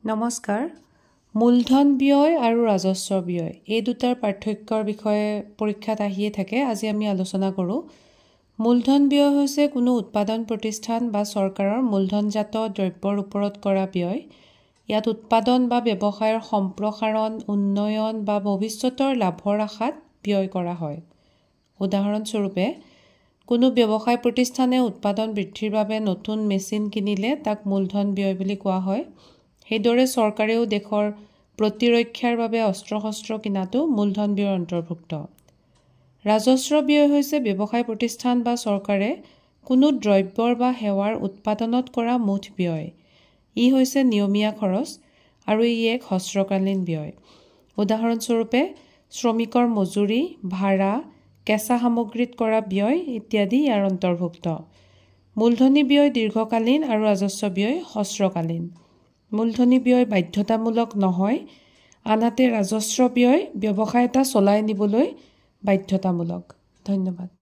নমস্কাৰ মূলধন ব্যয় আৰু ৰাজস্ব ব্যয় এই দুটাৰ পাৰ্থক্যৰ বিষয়ে পৰীক্ষাত আহিয়ে থাকে আজি আমি আলোচনা কৰোঁ মূলধন ব্যয় হৈছে কোনো উৎপাদন প্ৰতিষ্ঠান বা চৰকাৰৰ মূলধনজাত দ্ৰব্যৰ ওপৰত কৰা ব্যয় ইয়াত উৎপাদন বা ব্যৱসায়ৰ সম্প্ৰসাৰণ উন্নয়ন বা ভৱিষ্যতৰ লাভৰ আশাত ব্যয় কৰা হয় উদাহৰণস্বৰূপে কোনো ব্যৱসায় প্ৰতিষ্ঠানে উৎপাদন বৃদ্ধিৰ বাবে নতুন মেচিন কিনিলে তাক মূলধন ব্যয় বুলি কোৱা হয় সেইদৰে চৰকাৰেও দেশৰ প্ৰতিৰক্ষাৰ বাবে অস্ত্ৰ-শস্ত্ৰ কিনাটো মূলধন ব্যয়ৰ অন্তৰ্ভুক্ত ৰাজস্ব ব্যয় হৈছে ব্যৱসায় প্ৰতিষ্ঠান বা চৰকাৰে কোনো দ্ৰব্যৰ বা সেৱাৰ উৎপাদনত কৰা মুঠ ব্যয় ই হৈছে নিয়মীয়া খৰচ আৰু ই এক হ্ৰস্বকালীন ব্যয় উদাহৰণস্বৰূপে শ্ৰমিকৰ মজুৰি ভাড়া কেঁচা সামগ্ৰীত কৰা ব্যয় ইত্যাদি ইয়াৰ অন্তৰ্ভুক্ত মূলধনী ব্যয় দীৰ্ঘকালীন আৰু ৰাজস্ব ব্যয় হ্ৰস্বকালীন মূলধনী ব্যয় বাধ্যতামূলক নহয় আনহাতে ৰাজস্ব ব্যয় ব্যৱসায় এটা চলাই নিবলৈ বাধ্যতামূলক ধন্যবাদ